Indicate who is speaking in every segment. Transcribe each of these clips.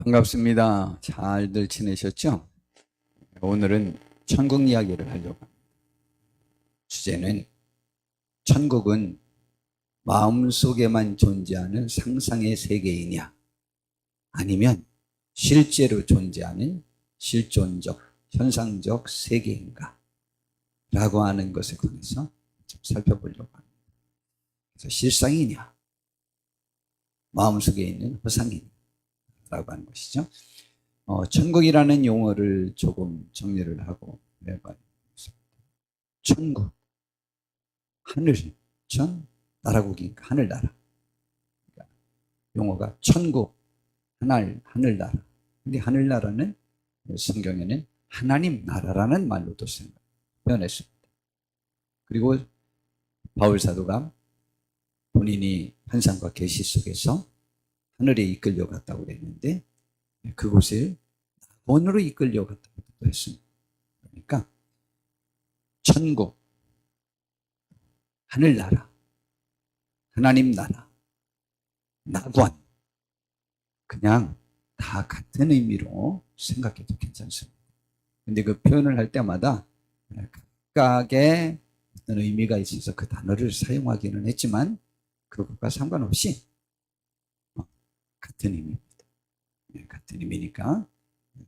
Speaker 1: 반갑습니다. 잘들 지내셨죠? 오늘은 천국 이야기를 하려고 합니다. 주제는 천국은 마음속에만 존재하는 상상의 세계이냐 아니면 실제로 존재하는 실존적, 현상적 세계인가 라고 하는 것에 관해서 좀 살펴보려고 합니다. 그래서 실상이냐 마음속에 있는 허상이냐 라고 하는 것이죠. 천국이라는 용어를 조금 정리를 하고 해봐야겠습니다. 천국, 하늘, 천, 나라국이니까 하늘나라. 그러니까 용어가 천국, 하늘나라. 근데 하늘나라는 성경에는 하나님 나라라는 말로도 표현했습니다. 그리고 바울 사도가 본인이 환상과 계시 속에서 하늘에 이끌려 갔다고 그랬는데 그곳을 낙원으로 이끌려 갔다고 했습니다. 그러니까 천국, 하늘나라, 하나님 나라, 낙원 그냥 다 같은 의미로 생각해도 괜찮습니다. 근데 그 표현을 할 때마다 각각의 어떤 의미가 있어서 그 단어를 사용하기는 했지만 그것과 상관없이 같은 의미입니다. 같은 의미니까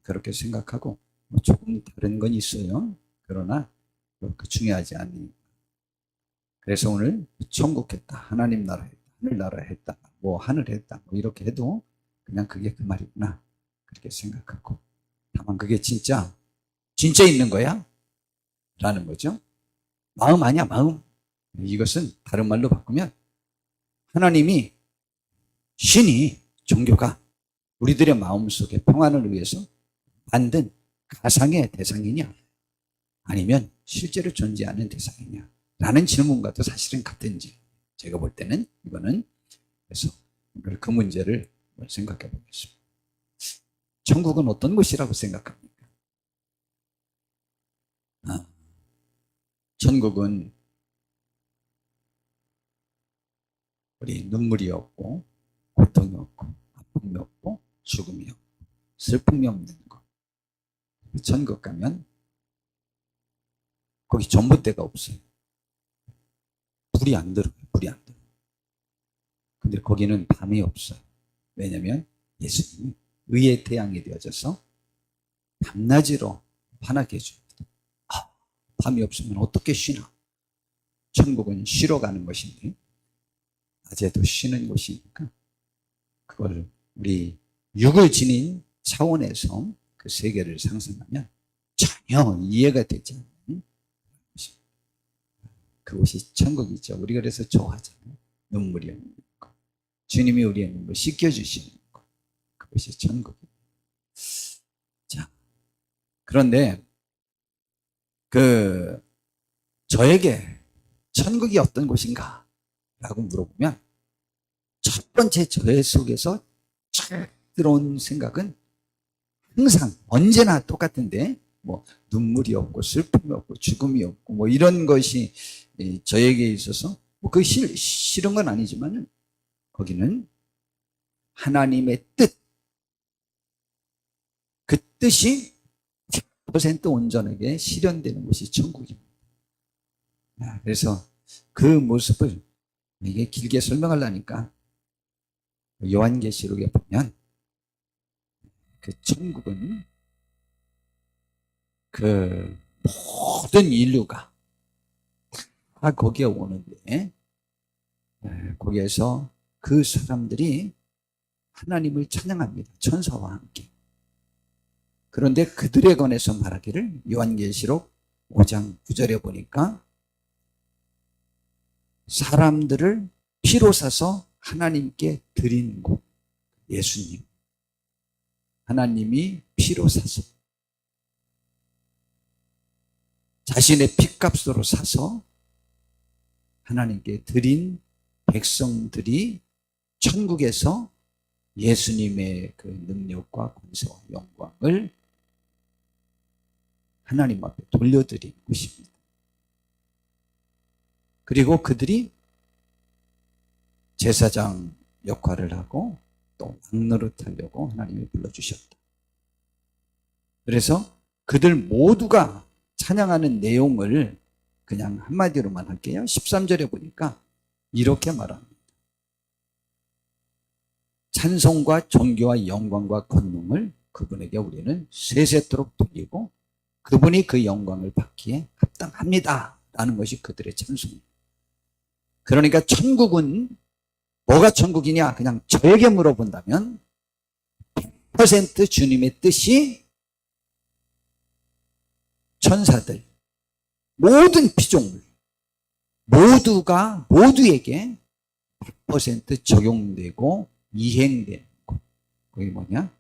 Speaker 1: 그렇게 생각하고 조금 다른 건 있어요. 그러나 중요하지 않으니까. 그래서 오늘 천국했다, 하나님 나라 했다, 하늘나라 했다, 뭐 하늘 했다, 뭐 이렇게 해도 그냥 그게 그 말이구나 그렇게 생각하고 다만 그게 진짜 있는 거야? 라는 거죠. 마음 아니야, 마음. 이것은 다른 말로 바꾸면 하나님이 신이 종교가 우리들의 마음속에 평안을 위해서 만든 가상의 대상이냐 아니면 실제로 존재하는 대상이냐 라는 질문과도 사실은 같은지 제가 볼 때는 이거는 그래서 오늘 그 문제를 생각해 보겠습니다. 천국은 어떤 곳이라고 생각합니까? 천국은 우리 눈물이 없고 고통이 없고 아픔이 없고 죽음이 없고 슬픔이 없는 것. 천국 가면 거기 전봇대가 없어요. 불이 안 들어요. 불이 안 들어요. 근데 거기는 밤이 없어요. 왜냐하면 예수님이 의의 태양이 되어져서 밤낮으로 환하게 해줍니다. 밤이 없으면 어떻게 쉬나? 천국은 쉬러 가는 것인데 낮에도 쉬는 곳이니까 그걸 우리 육을 지닌 차원에서 그 세계를 상상하면 전혀 이해가 되지 않는 것입니다. 그곳이 천국이죠. 우리 그래서 좋아하잖아요. 눈물이 없는 것. 주님이 우리의 눈물 씻겨주시는 것. 그것이 천국입니다. 자, 그런데 저에게 천국이 어떤 곳인가? 라고 물어보면 첫 번째 저의 속에서 쫙 들어온 생각은 항상 언제나 똑같은데 뭐 눈물이 없고 슬픔이 없고 죽음이 없고 뭐 이런 것이 저에게 있어서 뭐 그게 싫은 건 아니지만은 거기는 하나님의 뜻, 그 뜻이 100% 온전하게 실현되는 곳이 천국입니다. 그래서 그 모습을 이게 길게 설명하려니까 요한계시록에 보면 그 천국은 그 모든 인류가 다 거기에 오는데 거기에서 그 사람들이 하나님을 찬양합니다. 천사와 함께. 그런데 그들에 관해서 말하기를 요한계시록 5장 9절에 보니까 사람들을 피로 사서 하나님께 드리는 곳. 예수님. 하나님이 피로 사서 자신의 피값으로 사서 하나님께 드린 백성들이 천국에서 예수님의 그 능력과 권세와 영광을 하나님 앞에 돌려드린 곳입니다. 그리고 그들이 제사장 역할을 하고 또 왕노릇하려고 하나님이 불러주셨다. 그래서 그들 모두가 찬양하는 내용을 그냥 한마디로만 할게요. 13절에 보니까 이렇게 말합니다. 찬송과 존귀와 영광과 권능을 그분에게 우리는 세세토록 돌리고 그분이 그 영광을 받기에 합당합니다 라는 것이 그들의 찬송입니다. 그러니까 천국은 뭐가 천국이냐? 그냥 저에게 물어본다면 100% 주님의 뜻이 천사들, 모든 피조물 모두가 모두에게 100% 적용되고 이행되는 것. 그게 뭐냐?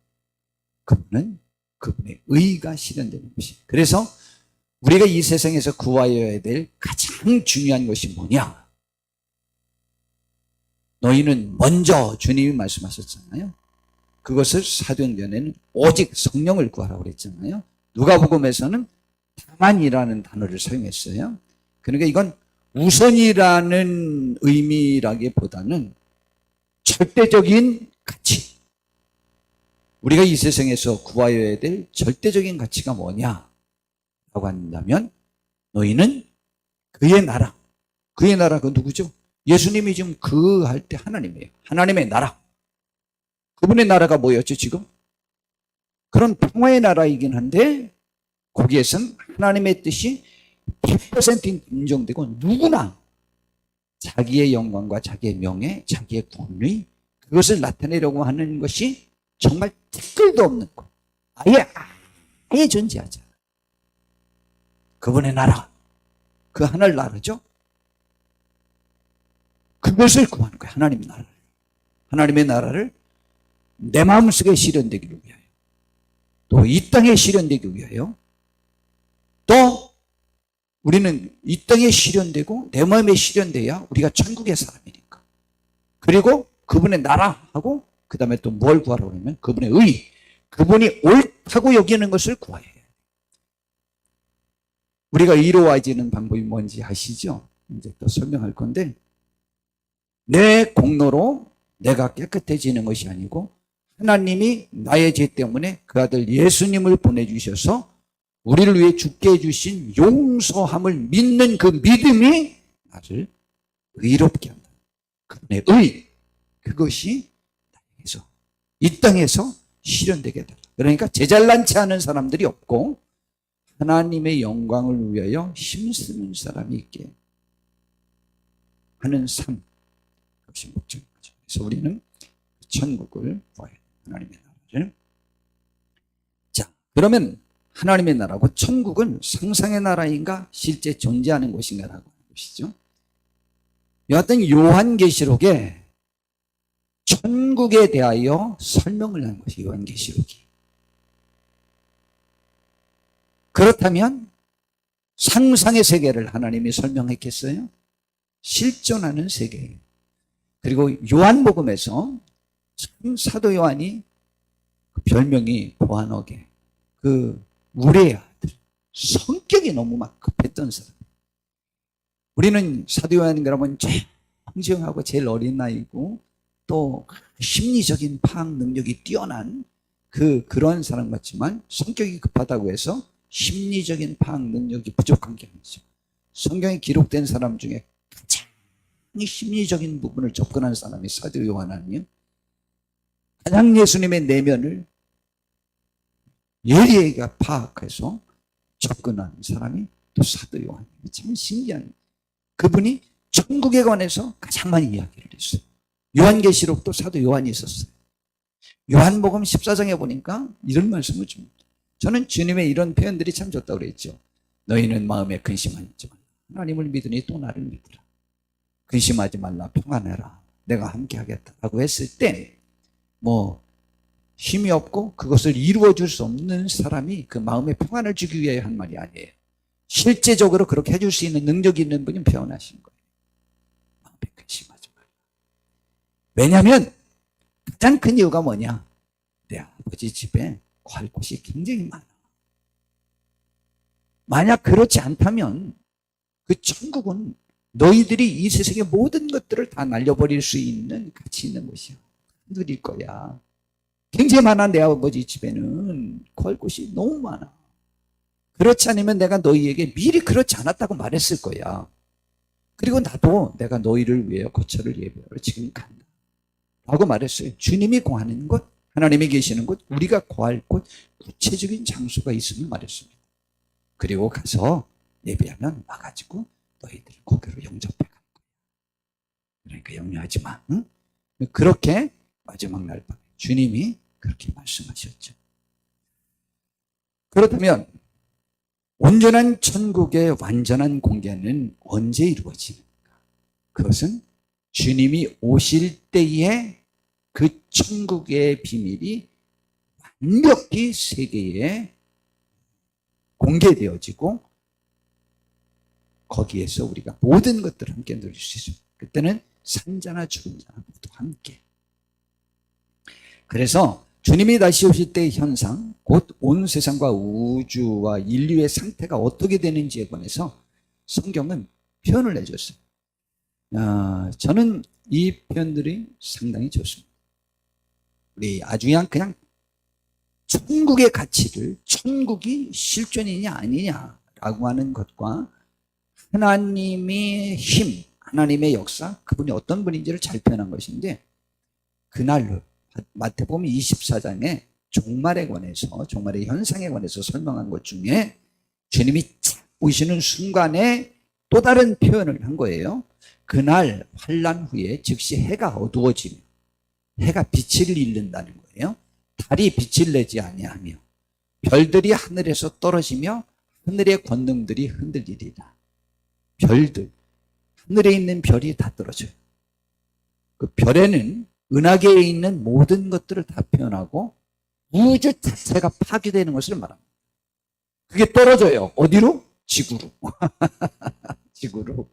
Speaker 1: 그분은 그분의 의가 실현되는 것이. 그래서 우리가 이 세상에서 구하여야 될 가장 중요한 것이 뭐냐? 너희는 먼저 주님이 말씀하셨잖아요. 그것을 사도행전에는 오직 성령을 구하라고 그랬잖아요. 누가복음에서는 다만이라는 단어를 사용했어요. 그러니까 이건 우선이라는 의미라기보다는 절대적인 가치. 우리가 이 세상에서 구하여야 될 절대적인 가치가 뭐냐라고 한다면 너희는 그의 나라. 그의 나라가 누구죠? 예수님이 지금 그 할 때 하나님이에요. 하나님의 나라. 그분의 나라가 뭐였죠 지금? 그런 평화의 나라이긴 한데 거기에선 하나님의 뜻이 100% 인정되고 누구나 자기의 영광과 자기의 명예, 자기의 권위 그것을 나타내려고 하는 것이 정말 댓글도 없는 것. 아예 존재하지 않아요. 그분의 나라, 그 하늘 나라죠. 그것을 구하는 거예요. 하나님의 나라를. 하나님의 나라를 내 마음속에 실현되기를 위하여 또 이 땅에 실현되기 위하여 또 우리는 이 땅에 실현되고 내 마음에 실현돼야 우리가 천국의 사람이니까. 그리고 그분의 나라하고 그 다음에 또 뭘 구하라고 하면 그분의 의, 그분이 옳다고 여기는 것을 구해야 해요. 우리가 의로워지는 방법이 뭔지 아시죠? 이제 또 설명할 건데 내 공로로 내가 깨끗해지는 것이 아니고 하나님이 나의 죄 때문에 그 아들 예수님을 보내주셔서 우리를 위해 죽게 해주신 용서함을 믿는 그 믿음이 나를 의롭게 한다. 그분의 의, 그것이 나에게서 이 땅에서 실현되게 된다. 그러니까 제잘난치 않은 사람들이 없고 하나님의 영광을 위하여 힘쓰는 사람이 있게 하는 삶, 그것이 목적인 거죠. 그래서 우리는 천국을 구해야 돼요. 하나님의 나라를. 자, 그러면 하나님의 나라고 천국은 상상의 나라인가 실제 존재하는 곳인가라고 하는 것이죠. 여하튼 요한계시록에 천국에 대하여 설명을 한 것이 요한계시록이. 그렇다면 상상의 세계를 하나님이 설명했겠어요? 실존하는 세계예요. 그리고 요한복음에서 참 사도 요한이 그 별명이 보아너게, 그 우레의 아들, 성격이 너무 막 급했던 사람. 우리는 사도 요한 그러면 제일 청정하고 제일 어린 나이고 또 심리적인 파악 능력이 뛰어난 그런 사람 같지만 성격이 급하다고 해서 심리적인 파악 능력이 부족한 게 아니죠. 성경에 기록된 사람 중에 가장 심리적인 부분을 접근한 사람이 사도 요한 아니에요? 가장 예수님의 내면을 예리하게 파악해서 접근한 사람이 또 사도 요한이에요. 참 신기한, 그분이 천국에 관해서 가장 많이 이야기를 했어요. 요한계시록도 사도 요한이 있었어요. 요한복음 14장에 보니까 이런 말씀을 줍니다. 저는 주님의 이런 표현들이 참 좋다고 그랬죠. 너희는 마음에 근심하지 말라. 하나님을 믿으니 또 나를 믿으라. 근심하지 말라. 평안해라. 내가 함께 하겠다라고 했을 때 뭐 힘이 없고 그것을 이루어줄 수 없는 사람이 그 마음의 평안을 주기 위해 한 말이 아니에요. 실제적으로 그렇게 해줄 수 있는 능력이 있는 분이 표현하신 거예요. 마음에 근심하지 말라. 왜냐하면 가장 큰 이유가 뭐냐? 내 아버지 집에 갈 곳이 굉장히 많아. 만약 그렇지 않다면 그 천국은 너희들이 이 세상의 모든 것들을 다 날려버릴 수 있는 가치 있는 곳이야. 누릴 거야. 굉장히 많아. 내 아버지 집에는 걸 곳이 너무 많아. 그렇지 않으면 내가 너희에게 미리 그렇지 않았다고 말했을 거야. 그리고 나도 내가 너희를 위해 거처를 예배하러 지금 간다 라고 말했어요. 주님이 거하는 곳, 하나님이 계시는 곳, 우리가 거할 곳, 구체적인 장소가 있음을 말했습니다. 그리고 가서 예배하면 와가지고 너희들 거기로 영접해 갈 거야. 그러니까 염려하지 마. 응? 그렇게 마지막 날 밤에 주님이 그렇게 말씀하셨죠. 그렇다면 온전한 천국의 완전한 공개는 언제 이루어지는가? 그것은 주님이 오실 때에 그 천국의 비밀이 완벽히 세계에 공개되어지고 거기에서 우리가 모든 것들을 함께 누릴 수 있습니다. 그때는 산자나 죽은 자나 모두 함께. 그래서 주님이 다시 오실 때의 현상, 곧 온 세상과 우주와 인류의 상태가 어떻게 되는지에 관해서 성경은 표현을 해줬어요. 저는 이 표현들이 상당히 좋습니다. 우리 아주 그냥 천국의 가치를 천국이 실존이냐 아니냐라고 하는 것과 하나님의 힘, 하나님의 역사, 그분이 어떤 분인지를 잘 표현한 것인데 그날로 마태복음 24장에 종말에 관해서 종말의 현상에 관해서 설명한 것 중에 주님이 오시는 순간에 또 다른 표현을 한 거예요. 그날 환난 후에 즉시 해가 어두워지며 해가 빛을 잃는다는 거예요. 달이 빛을 내지 아니하며 별들이 하늘에서 떨어지며 하늘의 권능들이 흔들리리라. 별들, 하늘에 있는 별이 다 떨어져요. 그 별에는 은하계에 있는 모든 것들을 다 표현하고 우주 자체가 파괴되는 것을 말합니다. 그게 떨어져요. 어디로? 지구로. 지구로.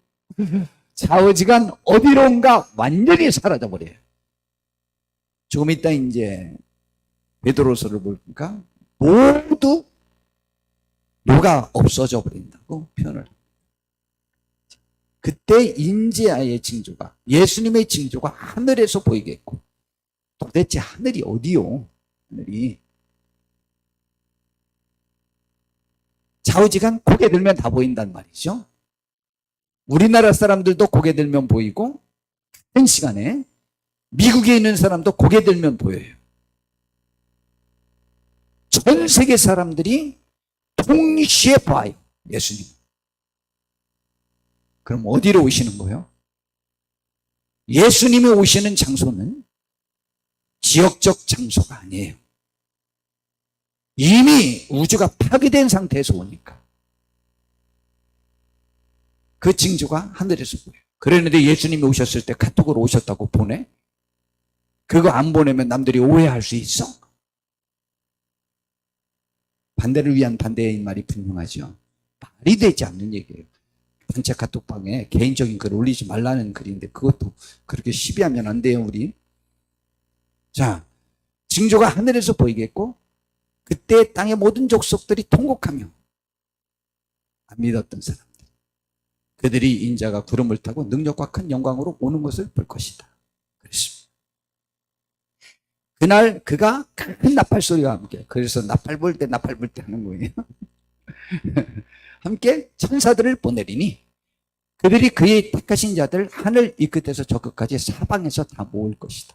Speaker 1: 좌우지간 어디론가 완전히 사라져버려요. 조금 이따 이제 베드로서를 보니까 모두 녹아 없어져 버린다고 표현을 합니다. 그때 인지아의 징조가, 예수님의 징조가 하늘에서 보이겠고, 도대체 하늘이 어디요? 하늘이. 좌우지간 고개 들면 다 보인단 말이죠. 우리나라 사람들도 고개 들면 보이고, 같은 시간에 미국에 있는 사람도 고개 들면 보여요. 전 세계 사람들이 동시에 봐요, 예수님. 그럼 어디로 오시는 거예요? 예수님이 오시는 장소는 지역적 장소가 아니에요. 이미 우주가 파괴된 상태에서 오니까. 그 징조가 하늘에서 보여요. 그랬는데 예수님이 오셨을 때 카톡으로 오셨다고 보내? 그거 안 보내면 남들이 오해할 수 있어? 반대를 위한 반대의 말이 분명하죠. 말이 되지 않는 얘기예요. 단체 카톡방에 개인적인 글 올리지 말라는 글인데 그것도 그렇게 시비하면 안 돼요, 우리. 자, 징조가 하늘에서 보이겠고 그때 땅의 모든 족속들이 통곡하며 안 믿었던 사람들, 그들이 인자가 구름을 타고 능력과 큰 영광으로 오는 것을 볼 것이다. 그랬습니다. 그날 그가 큰 나팔 소리와 함께, 그래서 나팔 불 때 하는 거예요. 함께 천사들을 보내리니 그들이 그의 택하신 자들 하늘 이 끝에서 저 끝까지 사방에서 다 모을 것이다.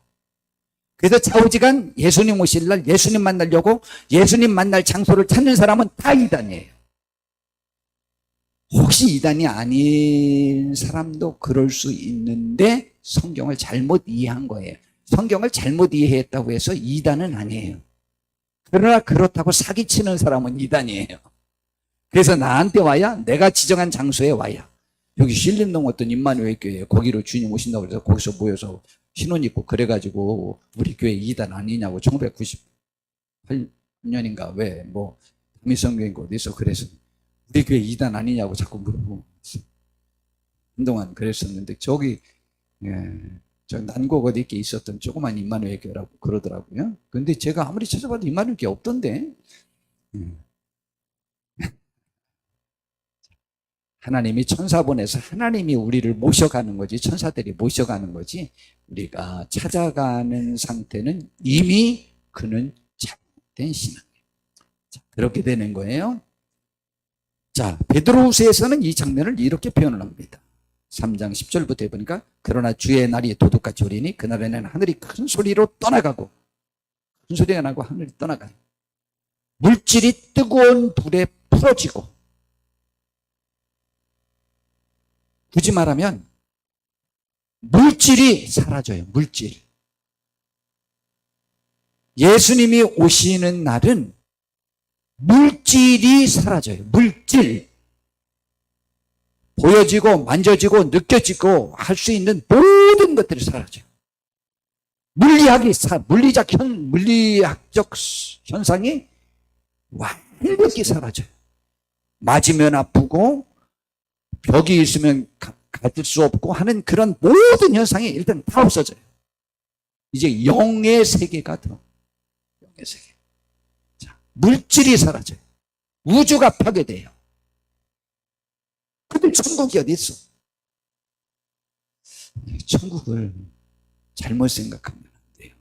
Speaker 1: 그래서 좌우지간 예수님 오실 날 예수님 만나려고 예수님 만날 장소를 찾는 사람은 다 이단이에요. 혹시 이단이 아닌 사람도 그럴 수 있는데 성경을 잘못 이해한 거예요. 성경을 잘못 이해했다고 해서 이단은 아니에요. 그러나 그렇다고 사기치는 사람은 이단이에요. 그래서 나한테 와야, 내가 지정한 장소에 와야, 여기 신림동 어떤 임마누엘 교회 거기로 주님 오신다고 해서 거기서 모여서 신혼 입고 그래가지고 우리 교회 이단 아니냐고 1998년인가 왜 뭐 담임성경인가 어디서 그래서 우리 교회 이단 아니냐고 자꾸 물어보고 한동안 그랬었는데 저기 저 난곡 어디 있게 있었던 조그만 임마누엘 교회라고 그러더라고요. 근데 제가 아무리 찾아봐도 임마누엘 교회 없던데. 하나님이 천사 보내서 하나님이 우리를 모셔가는 거지, 천사들이 모셔가는 거지, 우리가 찾아가는 상태는 이미 그는 잘못된 신앙이에요. 자, 그렇게 되는 거예요. 자, 베드로후서에서는 이 장면을 이렇게 표현을 합니다. 3장 10절부터 해보니까 그러나 주의 날이 도둑같이 오리니 그날에는 하늘이 큰 소리로 떠나가고, 큰 소리가 나고 하늘이 떠나가요. 물질이 뜨거운 불에 풀어지고, 굳이 말하면 물질이 사라져요. 물질. 예수님이 오시는 날은 물질이 사라져요. 물질. 보여지고 만져지고 느껴지고 할 수 있는 모든 것들이 사라져요. 물리학적 현상이 완벽히 사라져요. 맞으면 아프고 벽이 있으면 가질 수 없고 하는 그런 모든 현상이 일단 다 없어져요. 이제 영의 세계가 들어. 영의 세계. 자, 물질이 사라져요. 우주가 파괴돼요. 근데 천국이 어디 있어? 천국을 잘못 생각하면 안 돼요.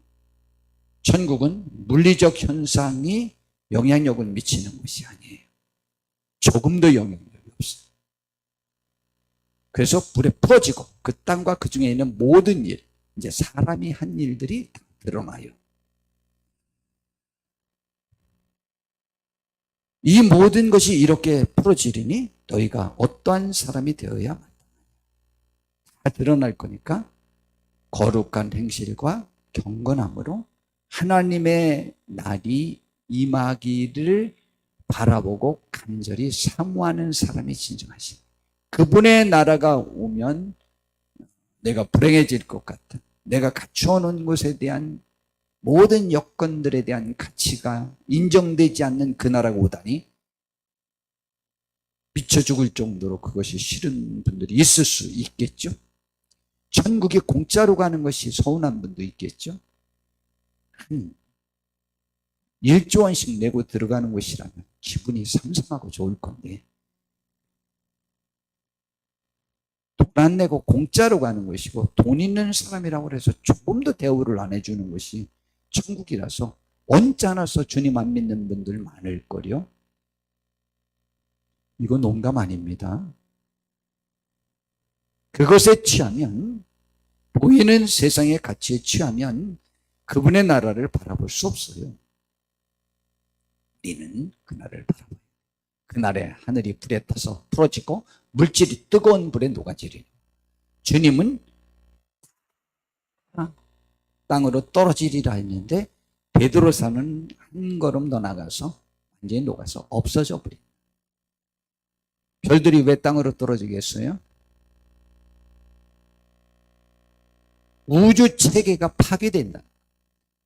Speaker 1: 천국은 물리적 현상이 영향력을 미치는 것이 아니에요. 조금도 영향력이 없어요. 그래서 불에 풀어지고 그 땅과 그 중에 있는 모든 일, 이제 사람이 한 일들이 다 드러나요. 이 모든 것이 이렇게 풀어지리니 너희가 어떠한 사람이 되어야 다 드러날 거니까 거룩한 행실과 경건함으로 하나님의 날이 임하기를 바라보고 간절히 사모하는 사람이 진정하시니, 그분의 나라가 오면 내가 불행해질 것 같은, 내가 갖추어 놓은 것에 대한 모든 여건들에 대한 가치가 인정되지 않는 그 나라가 오다니 미쳐 죽을 정도로 그것이 싫은 분들이 있을 수 있겠죠. 천국에 공짜로 가는 것이 서운한 분도 있겠죠. 1조 원씩 내고 들어가는 곳이라면 기분이 삼삼하고 좋을 건데, 돈 안 내고 공짜로 가는 것이고 돈 있는 사람이라고 해서 조금도 대우를 안 해주는 것이 천국이라서 언짢아서 주님 안 믿는 분들 많을 거요. 이거 농담 아닙니다. 그것에 취하면, 보이는 세상의 가치에 취하면 그분의 나라를 바라볼 수 없어요. 우리는 그 나라를 바라봐요. 그날에 하늘이 불에 타서 풀어지고 물질이 뜨거운 불에 녹아지리니, 주님은 땅으로 떨어지리라 했는데 베드로사는 한 걸음 더 나가서 완전히 녹아서 없어져 버린. 별들이 왜 땅으로 떨어지겠어요? 우주 체계가 파괴된다.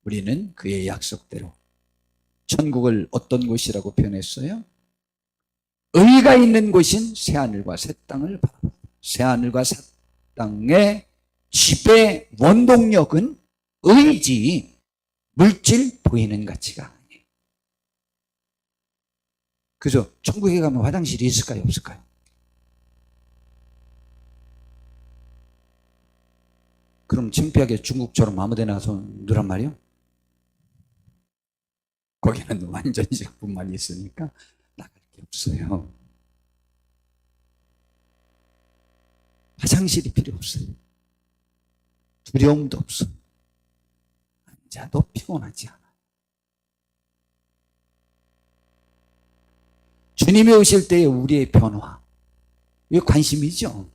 Speaker 1: 우리는 그의 약속대로 천국을 어떤 곳이라고 표현했어요? 의가 있는 곳인 새하늘과 새 땅을 바라봅니다. 새하늘과 새 땅의 지배 원동력은 의지, 물질 보이는 가치가 아니에요. 그죠? 천국에 가면 화장실이 있을까요? 없을까요? 그럼 창피하게 중국처럼 아무데나 가서 누란 말이요? 거기는 완전히 식품만 있으니까 나갈 게 없어요. 화장실이 필요 없어요. 두려움도 없어. 앉아도 피곤하지 않아. 주님이 오실 때의 우리의 변화, 이게 관심이죠.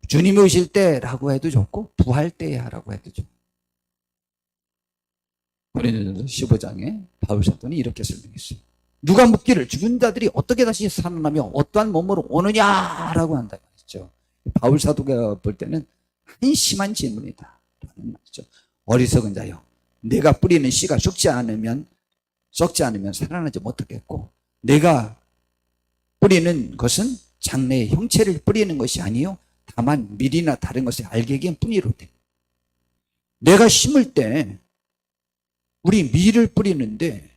Speaker 1: 주님이 오실 때라고 해도 좋고 부활 때라고 해도 좋고. 고린도전서 15장에 바울 사도는 이렇게 설명했어요. 누가 묻기를 죽은 자들이 어떻게 다시 살아나며 어떠한 몸으로 오느냐라고 한다 말이죠. 바울 사도가 볼 때는 한심한 질문이다 라는 말이죠. 어리석은 자여, 내가 뿌리는 씨가 썩지 않으면 살아나지 못하겠고, 내가 뿌리는 것은 장래의 형체를 뿌리는 것이 아니요 다만 밀이나 다른 것을 알게긴 뿐이로되, 내가 심을 때 우리 밀을 뿌리는데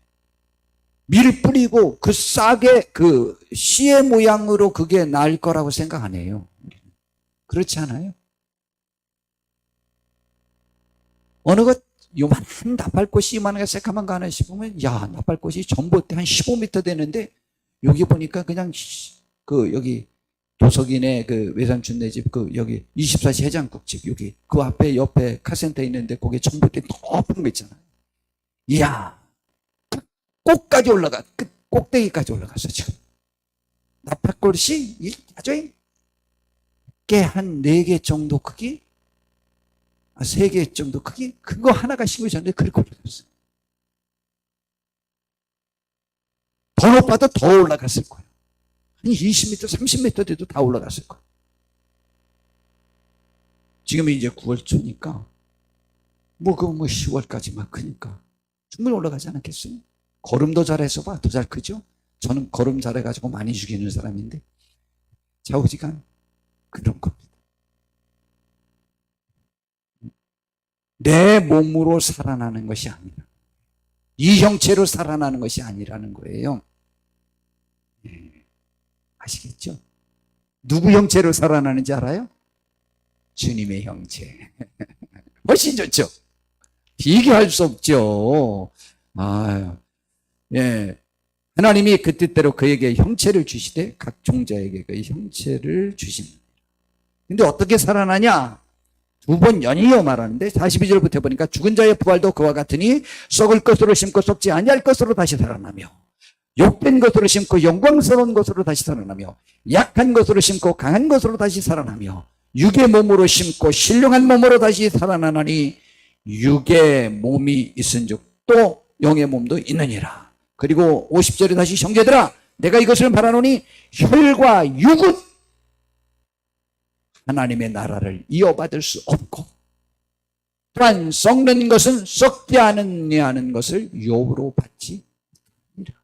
Speaker 1: 밀 뿌리고 그 싹의 그 씨의 모양으로 그게 날 거라고 생각 안 해요. 그렇지 않아요? 어느 것 요만한 나팔꽃이 이만하게 새까만 거 하나 싶으면 야, 나팔꽃이 전봇대 한 15m 되는데 여기 보니까 그냥 그 여기 도석인의 그 외삼촌네 집 그 여기 24시 해장국집 여기 그 앞에 옆에 카센터 있는데 거기에 전봇대 높은 거 있잖아요. 이야, 꼭까지 올라가, 끝 꼭대기까지 올라갔어 지금. 나팔꽃이 아주 꽤 한 4개 정도 크기, 3개 정도 크기, 그거 하나가 심어졌는데 그렇게 올라갔어요. 더 높아도 더 올라갔을 거예요. 한 20m, 30m 돼도 다 올라갔을 거예요. 지금은 이제 9월 초니까 뭐 10월까지 막 크니까 충분히 올라가지 않았겠어요? 걸음도 잘해서 봐. 더 잘 크죠? 저는 걸음 잘해가지고 많이 죽이는 사람인데 좌우지간 그런 겁니다. 내 몸으로 살아나는 것이 아니라 이 형체로 살아나는 것이 아니라는 거예요. 아시겠죠? 누구 형체로 살아나는지 알아요? 주님의 형체. 훨씬 좋죠? 비교할 수 없죠. 예. 하나님이 그 뜻대로 그에게 형체를 주시되 각 종자에게 그 형체를 주십니다. 근데 어떻게 살아나냐? 2번 연이어 말하는데 42절부터 보니까 죽은 자의 부활도 그와 같으니 썩을 것으로 심고 썩지 아니할 것으로 다시 살아나며 욕된 것으로 심고 영광스러운 것으로 다시 살아나며 약한 것으로 심고 강한 것으로 다시 살아나며 육의 몸으로 심고 신령한 몸으로 다시 살아나나니 육의 몸이 있은즉 또 영의 몸도 있느니라. 그리고 50절에 다시 형제들아 내가 이것을 말하노니 혈과 육은 하나님의 나라를 이어받을 수 없고 또한 썩는 것은 썩지 않느냐는 것을 유업으로 받지 못합니다.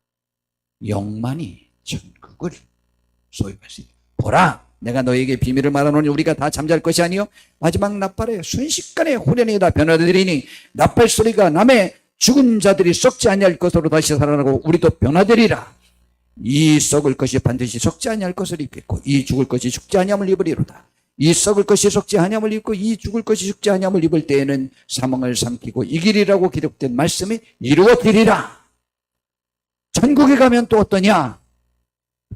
Speaker 1: 영만이 천국을 소유할 수 있다. 보라 내가 너에게 비밀을 말하노니 우리가 다 잠잘 것이 아니요 마지막 나팔에 순식간에 후련히 다 변화되리니 나팔 소리가 남에 죽은 자들이 썩지 아니할 것으로 다시 살아나고 우리도 변화되리라. 이 썩을 것이 반드시 썩지 아니할 것을 입겠고 이 죽을 것이 죽지 아니함을 입으리로다. 이 썩을 것이 썩지 아니함을 입고 이 죽을 것이 죽지 아니함을 입을 때에는 사망을 삼키고 이기리라고 기록된 말씀이 이루어지리라. 천국에 가면 또 어떠냐?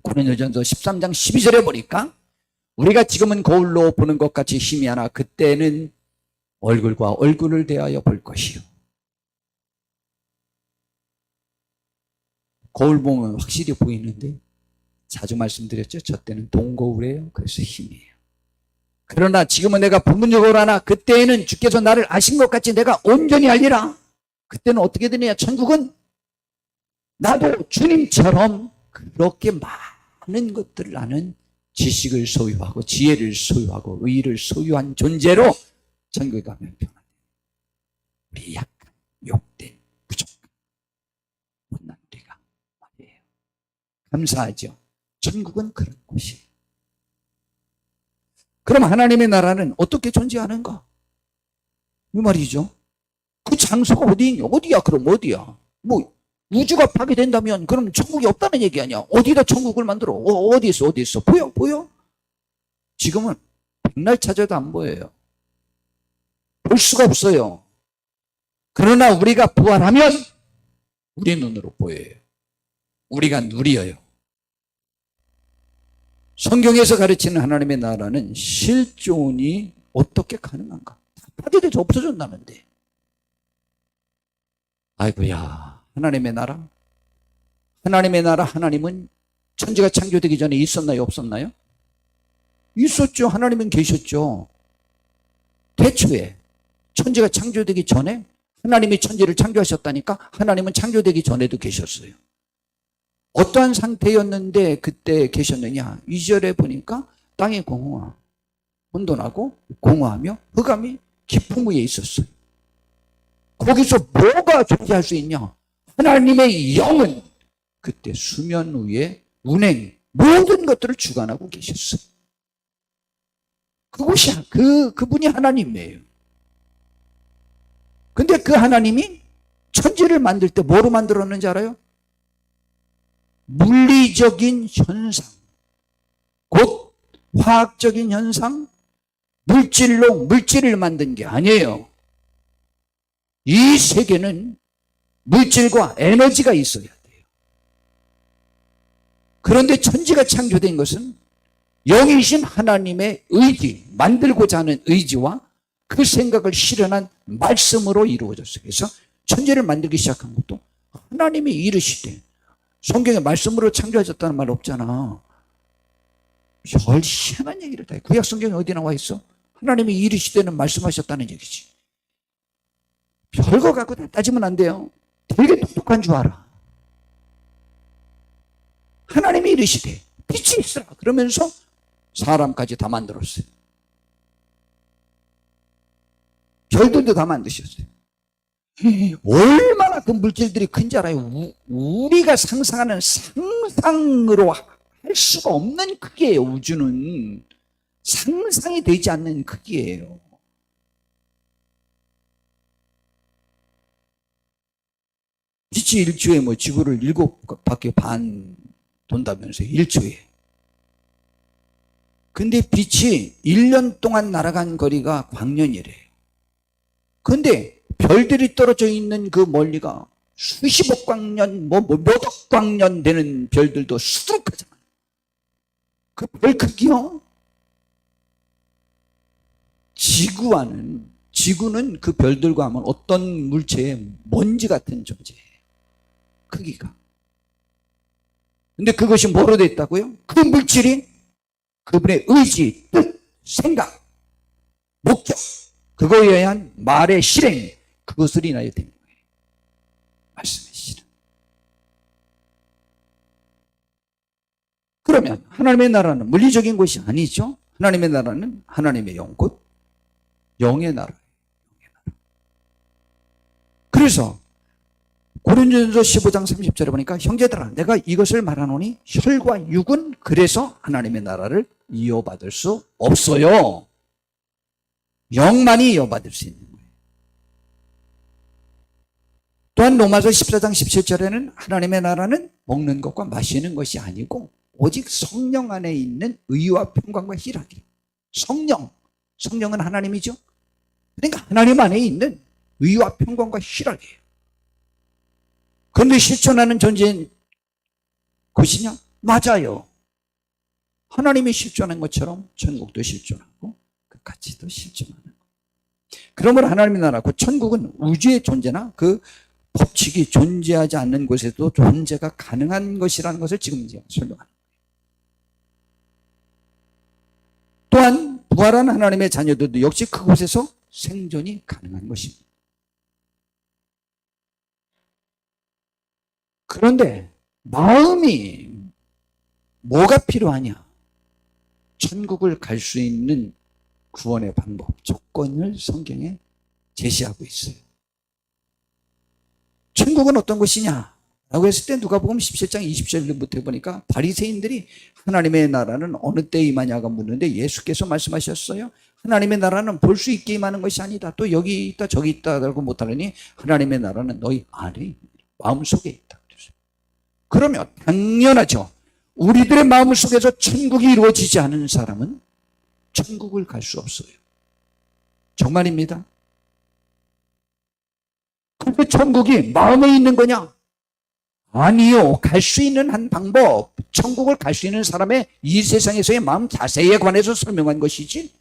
Speaker 1: 고린도전서 13장 12절에 보니까 우리가 지금은 거울로 보는 것 같이 희미하나 그때는 얼굴과 얼굴을 대하여 볼 것이요. 거울 보면 확실히 보이는데 자주 말씀드렸죠. 저 때는 동거울이에요. 그래서 희미해요. 그러나 지금은 내가 부문적으로 하나 그때에는 주께서 나를 아신 것 같이 내가 온전히 알리라. 그때는 어떻게 되느냐? 천국은 나도 주님처럼 그렇게 많은 것들을 아는 지식을 소유하고 지혜를 소유하고 의를 소유한 존재로 천국에 가면 변화돼요. 우리 약간 욕된 부족한 못난 우리가 말이에요. 감사하죠. 천국은 그런 곳이에요. 그럼 하나님의 나라는 어떻게 존재하는가? 이 말이죠. 그 장소가 어디야? 그럼 어디야? 뭐 우주가 파괴된다면 그럼 천국이 없다는 얘기 아니야. 어디다 천국을 만들어? 어디 있어? 보여? 지금은 백날 찾아도 안 보여요. 볼 수가 없어요. 그러나 우리가 부활하면 우리 눈으로 보여요. 우리가 누려요. 성경에서 가르치는 하나님의 나라는 실존이 어떻게 가능한가? 파괴돼서 없어졌다는데. 아이고야, 하나님의 나라? 하나님의 나라, 하나님은 천지가 창조되기 전에 있었나요? 없었나요? 있었죠. 하나님은 계셨죠. 태초에 천지가 창조되기 전에 하나님이 천지를 창조하셨다니까 하나님은 창조되기 전에도 계셨어요. 어떠한 상태였는데 그때 계셨느냐? 2절에 보니까 땅이 공허하, 혼돈하고 공허하며 흑암이 깊은 위에 있었어요. 거기서 뭐가 존재할 수 있냐? 하나님의 영은 그때 수면 위에 운행 모든 것들을 주관하고 계셨어요. 그것이 그분이 하나님이에요. 근데 그 하나님이 천지를 만들 때 뭐로 만들었는지 알아요? 물리적인 현상, 곧 화학적인 현상, 물질로 물질을 만든 게 아니에요. 이 세계는 물질과 에너지가 있어야 돼요. 그런데 천지가 창조된 것은 영이신 하나님의 의지, 만들고자 하는 의지와 그 생각을 실현한 말씀으로 이루어졌어요. 그래서 천지를 만들기 시작한 것도 하나님이 이르시되, 성경에 말씀으로 창조하셨다는 말 없잖아. 별 희한한 얘기를 다 해. 구약 성경에 어디 나와 있어? 하나님이 이르시되는 말씀하셨다는 얘기지. 별거 갖고 다 따지면 안 돼요. 되게 똑똑한 줄 알아. 하나님이 이르시되 빛이 있으라 그러면서 사람까지 다 만들었어요. 별들도 다 만드셨어요. 얼마나 그 물질들이 큰지 알아요? 우리가 상상하는 상상으로 할 수가 없는 크기예요. 우주는 상상이 되지 않는 크기예요. 빛이 일주에 뭐 지구를 7바퀴 반 돈다면서요. 일주에. 근데 빛이 1년 동안 날아간 거리가 광년이래요. 근데 별들이 떨어져 있는 그 멀리가 수십억 광년, 몇억 광년 되는 별들도 수두룩하잖아요. 그 별 크기요? 지구는 그 별들과 하면 어떤 물체의 먼지 같은 존재예요. 크기가. 근데 그것이 뭐로 됐다고요? 그 물질이 그분의 의지, 뜻, 생각, 목적, 그거에 의한 말의 실행, 그것을 인하여 된 거예요. 말씀의 실행. 그러면 하나님의 나라는 물리적인 것이 아니죠. 하나님의 나라는 하나님의 영, 곧 영의 나라예요. 영의 나라. 그래서 고린도전서 15장 30절에 보니까 형제들아 내가 이것을 말하노니 혈과 육은 그래서 하나님의 나라를 이어받을 수 없어요. 영만이 이어받을 수 있는 거예요. 또한 로마서 14장 17절에는 하나님의 나라는 먹는 것과 마시는 것이 아니고 오직 성령 안에 있는 의와 평강과 희락이에요. 성령은 하나님이죠. 그러니까 하나님 안에 있는 의와 평강과 희락이에요. 그런데 실존하는 존재인 것이냐? 맞아요. 하나님이 실존한 것처럼 천국도 실존하고 그 가치도 실존하는 것. 그러므로 하나님의 나라, 그 천국은 우주의 존재나 그 법칙이 존재하지 않는 곳에도 존재가 가능한 것이라는 것을 지금 제가 설명합니다. 또한 부활한 하나님의 자녀들도 역시 그곳에서 생존이 가능한 것입니다. 그런데 마음이 뭐가 필요하냐? 천국을 갈 수 있는 구원의 방법, 조건을 성경에 제시하고 있어요. 천국은 어떤 것이냐? 라고 했을 때 누가복음 17장 20절부터 보니까 바리새인들이 하나님의 나라는 어느 때 임하냐가 묻는데 예수께서 말씀하셨어요. 하나님의 나라는 볼 수 있게 임하는 것이 아니다. 또 여기 있다 저기 있다라고 못하느니 하나님의 나라는 너희 안에 마음속에 있다. 그러면 당연하죠. 우리들의 마음속에서 천국이 이루어지지 않은 사람은 천국을 갈 수 없어요. 정말입니다. 근데 천국이 마음에 있는 거냐? 아니요. 갈 수 있는 한 방법, 천국을 갈 수 있는 사람의 이 세상에서의 마음 자세에 관해서 설명한 것이지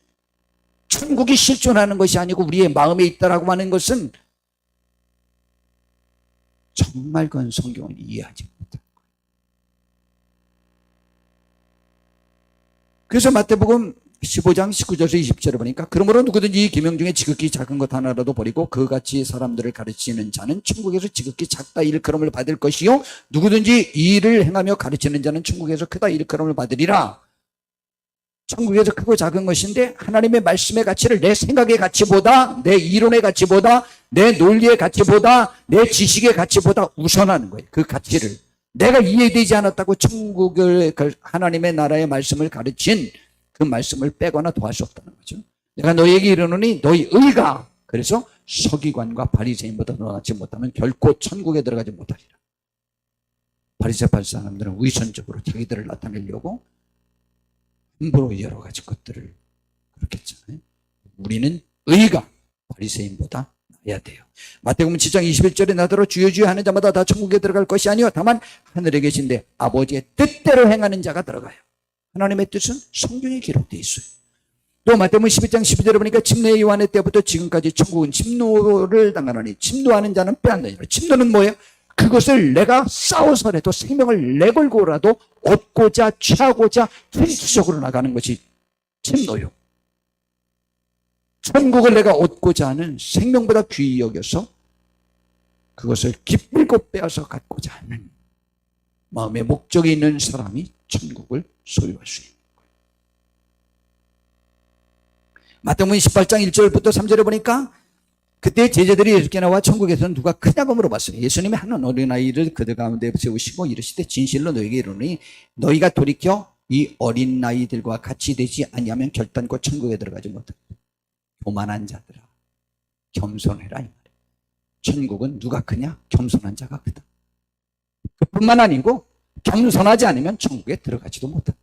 Speaker 1: 천국이 실존하는 것이 아니고 우리의 마음에 있다라고 하는 것은 정말 그건 성경은 이해하지 못합니다. 그래서 마태복음 15장 19절에서 20절에 보니까 그러므로 누구든지 이 계명 중에 지극히 작은 것 하나라도 버리고 그같이 사람들을 가르치는 자는 천국에서 지극히 작다 일컬음을 받을 것이요 누구든지 이 일을 행하며 가르치는 자는 천국에서 크다 일컬음을 받으리라. 천국에서 크고 작은 것인데 하나님의 말씀의 가치를 내 생각의 가치보다 내 이론의 가치보다 내 논리의 가치보다 내 지식의 가치보다 우선하는 거예요. 그 가치를 내가 이해되지 않았다고 천국을 하나님의 나라의 말씀을 가르친 그 말씀을 빼거나 더할 수 없다는 거죠. 내가 너희에게 이르노니 너희 의가 그래서 서기관과 바리새인보다 너같지 못하면 결코 천국에 들어가지 못하리라. 바리새파 사람들은 위선적으로 자기들을 나타내려고 함부로 여러 가지 것들을 그렇게 했잖아요. 우리는 의가 바리새인보다 나아야 돼요. 마태복음 7장 21절에 나더러 주여 주여 하는 자마다 다 천국에 들어갈 것이 아니요 다만 하늘에 계신데 아버지의 뜻대로 행하는 자가 들어가요. 하나님의 뜻은 성경에 기록되어 있어요. 또 마태복음 12장 12절에 보니까 침례 요한의 때부터 지금까지 천국은 침노를 당하노니 침노하는 자는 빼앗느니라. 침노는 뭐예요? 그것을 내가 싸워서라도 생명을 내걸고라도 얻고자 취하고자 필수적으로 나가는 것이 침노요. 천국을 내가 얻고자 하는 생명보다 귀히 여겨서 그것을 기쁘고 빼앗아 갖고자 하는 마음의 목적이 있는 사람이 천국을 소유할 수 있는 거예요. 마태복음 18장 1절부터 3절에 보니까 그때 제자들이 예수께 나와 천국에서는 누가 크냐고 물어봤어요. 예수님이 한 어린아이를 그들 가운데 세우시고 이르시되 진실로 너희에게 이르노니 너희가 돌이켜 이 어린아이들과 같이 되지 아니하면 결단코 천국에 들어가지 못한다. 교만한 자들아 겸손해라 이 말이에요. 천국은 누가 크냐? 겸손한 자가 크다. 그뿐만 아니고 겸손하지 않으면 천국에 들어가지도 못한다.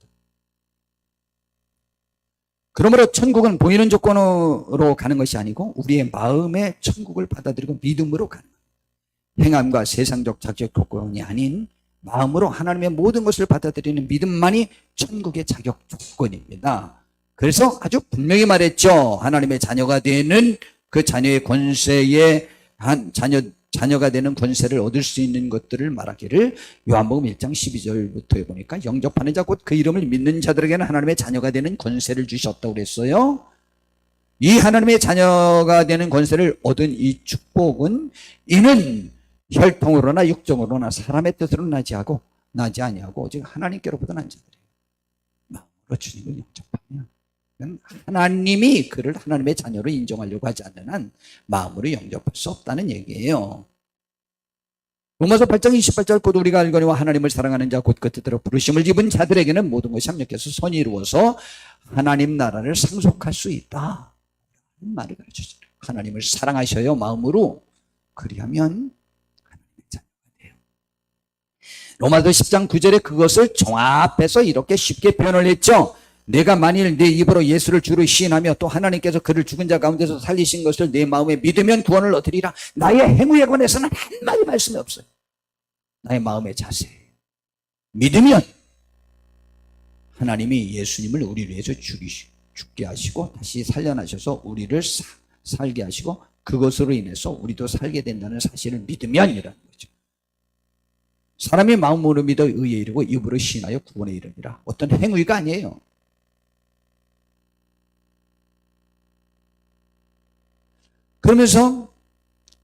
Speaker 1: 그러므로 천국은 보이는 조건으로 가는 것이 아니고 우리의 마음의 천국을 받아들이고 믿음으로 가는 거예요. 행함과 세상적 자격 조건이 아닌 마음으로 하나님의 모든 것을 받아들이는 믿음만이 천국의 자격 조건입니다. 그래서 아주 분명히 말했죠. 하나님의 자녀가 되는 그 자녀의 권세에 자녀가 되는 권세를 얻을 수 있는 것들을 말하기를 요한복음 1장 12절부터 보니까 영접하는 자 곧 그 이름을 믿는 자들에게는 하나님의 자녀가 되는 권세를 주셨다고 그랬어요. 이 하나님의 자녀가 되는 권세를 얻은 이 축복은 이는 혈통으로나 육정으로나 사람의 뜻으로 나지 아니하고 오직 하나님께로부터 난 자들이에요. 마음으로 주님을 영접하면 하나님이 그를 하나님의 자녀로 인정하려고 하지 않는 한 마음으로 영접할 수 없다는 얘기예요. 로마서 8장 28절 곧 우리가 알거니와 하나님을 사랑하는 자 곧 그 뜻대로 부르심을 입은 자들에게는 모든 것이 합력해서 선이 이루어서 하나님 나라를 상속할 수 있다. 말을 가르쳐주죠. 하나님을 사랑하셔요 마음으로. 그리하면 하나님의 자녀가 돼요. 로마서 10장 9절에 그것을 종합해서 이렇게 쉽게 표현을 했죠. 내가 만일 내 입으로 예수를 주로 시인하며 또 하나님께서 그를 죽은 자 가운데서 살리신 것을 내 마음에 믿으면 구원을 얻으리라. 나의 행위에 관해서는 한마디 말씀이 없어요. 나의 마음의 자세. 믿으면 하나님이 예수님을 우리를 위해서 죽게 하시고 다시 살려나셔서 우리를 살게 하시고 그것으로 인해서 우리도 살게 된다는 사실을 믿으면이라는 거죠. 사람이 마음으로 믿어 의에 이르고 입으로 시인하여 구원에 이르리라. 어떤 행위가 아니에요. 그러면서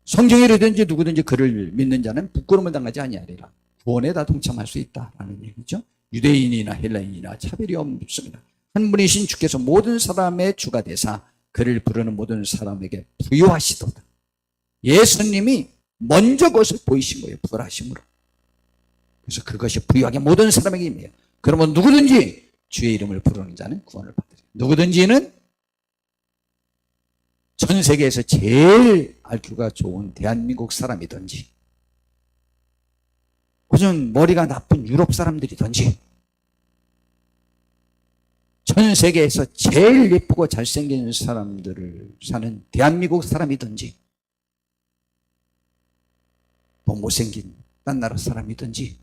Speaker 1: 성경이라든지 누구든지 그를 믿는 자는 부끄러움을 당하지 아니하리라. 구원에 다 동참할 수 있다라는 얘기죠. 유대인이나 헬라인이나 차별이 없습니다. 한 분이신 주께서 모든 사람의 주가 되사 그를 부르는 모든 사람에게 부여하시도다. 예수님이 먼저 그것을 보이신 거예요. 부활하심으로. 그래서 그것이 부유하게 모든 사람에게 임해요. 그러면 누구든지 주의 이름을 부르는 자는 구원을 받으리라. 누구든지는 전 세계에서 제일 IQ가 좋은 대한민국 사람이든지 무슨 머리가 나쁜 유럽 사람들이든지 전 세계에서 제일 예쁘고 잘생긴 사람들을 사는 대한민국 사람이든지 뭐 못생긴 딴 나라 사람이든지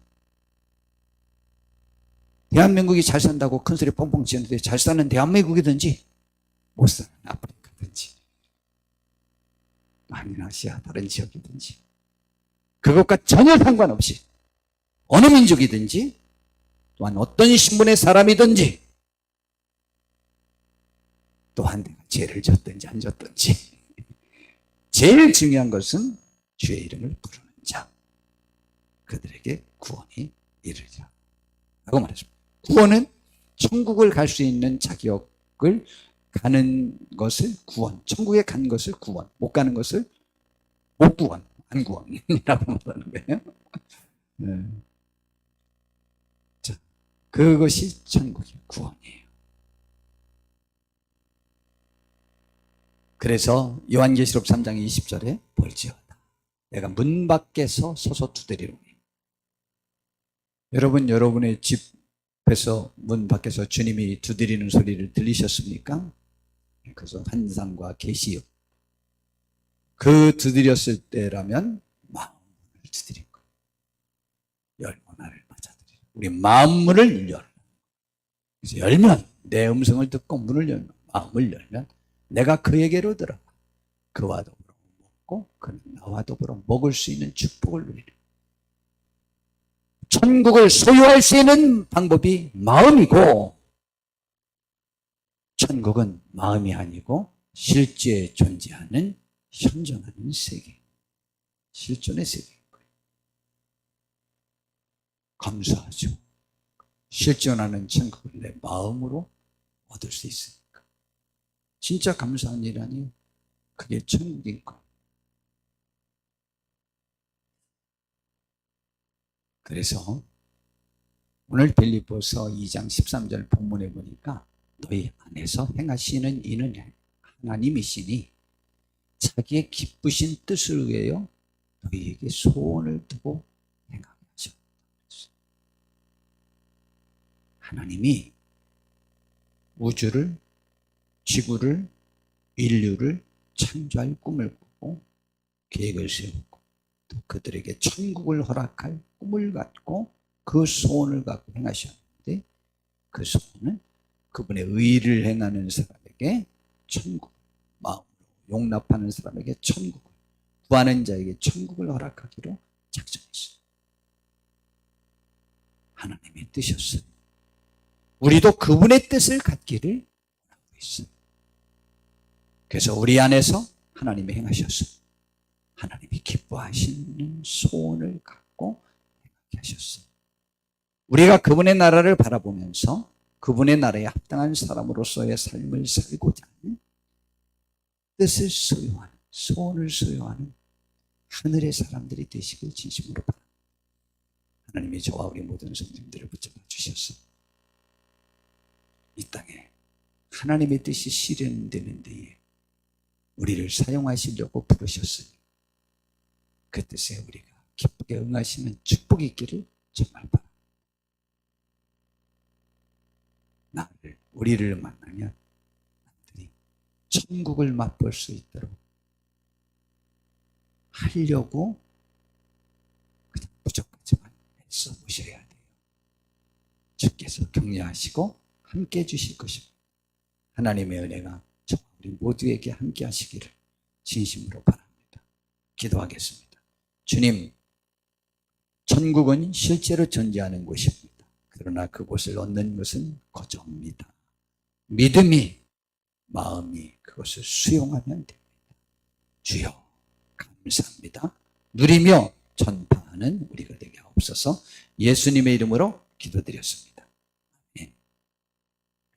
Speaker 1: 대한민국이 잘 산다고 큰소리 뻥뻥 치는데 잘 사는 대한민국이든지 못 사는 아프리카든지 아니면 아시아 다른 지역이든지 그것과 전혀 상관없이 어느 민족이든지 또한 어떤 신분의 사람이든지 또한 내가 죄를 졌든지 안 졌든지 제일 중요한 것은 주의 이름을 부르는 자 그들에게 구원이 이르리라 라고 말했습니다. 구원은 천국을 갈 수 있는 자격을 가는 것을 구원, 천국에 간 것을 구원, 못 가는 것을 못 구원, 안 구원이라고 말하는 거예요. 네. 자, 그것이 천국의 구원이에요. 그래서 요한계시록 3장 20절에 볼지어다. 내가 문 밖에서 서서 두드리노니 여러분, 여러분의 집에서 문 밖에서 주님이 두드리는 소리를 들리셨습니까? 그래서 환상과 계시요. 그 두드렸을 때라면 마음을 두드린 거예요. 열문화를 맞아들이라. 우리 마음문을 열어. 그래서 열면, 내 음성을 듣고 문을 열면, 마음을 열면 내가 그에게로 들어가 그와 더불어 먹고 그는 나와 더불어 먹을 수 있는 축복을 누리리. 천국을 소유할 수 있는 방법이 마음이고, 천국은 마음이 아니고 실제 존재하는 현존하는 세계, 실존의 세계인 거예요. 감사하죠. 실존하는 천국을 내 마음으로 얻을 수 있으니까. 진짜 감사한 일 아니에요? 그게 천국인 거예요. 그래서 오늘 빌립보서 2장 13절 본문에 보니까 너희 안에서 행하시는 이는 하나님이시니 자기의 기쁘신 뜻을 위하여 너희에게 소원을 두고 행하게 하셨다. 하나님이 우주를, 지구를, 인류를 창조할 꿈을 꾸고 계획을 세우고 또 그들에게 천국을 허락할 꿈을 갖고 그 소원을 갖고 행하셨는데, 그 소원은 그분의 의를 행하는 사람에게 천국, 마음으로 용납하는 사람에게 천국을, 구하는 자에게 천국을 허락하기로 작정했어요. 하나님의 뜻이었어요. 우리도 그분의 뜻을 갖기를 원하고 있어요. 그래서 우리 안에서 하나님이 행하셨어요. 하나님이 기뻐하시는 소원을 갖고 행하게 하셨어요. 우리가 그분의 나라를 바라보면서 그분의 나라에 합당한 사람으로서의 삶을 살고자 하는 뜻을 소유하는, 소원을 소유하는 하늘의 사람들이 되시길 진심으로 바랍니다. 하나님이 저와 우리 모든 성도님들을 붙잡아 주셔서 이 땅에 하나님의 뜻이 실현되는 데에 우리를 사용하시려고 부르셨으니 그 뜻에 우리가 기쁘게 응하시는 축복이 있기를 정말 바랍니다. 우리를 만나면 남들이 천국을 맛볼 수 있도록 하려고 그냥 부족하지만 애써 보셔야 돼요. 주께서 격려하시고 함께 해주실 것입니다. 하나님의 은혜가 저와 우리 모두에게 함께 하시기를 진심으로 바랍니다. 기도하겠습니다. 주님, 천국은 실제로 존재하는 곳입니다. 그러나 그곳을 얻는 것은 거저입니다. 믿음이, 마음이 그것을 수용하면 됩니다. 주여, 감사합니다. 누리며 전파하는 우리가 되게 하옵소서. 예수님의 이름으로 기도드렸습니다.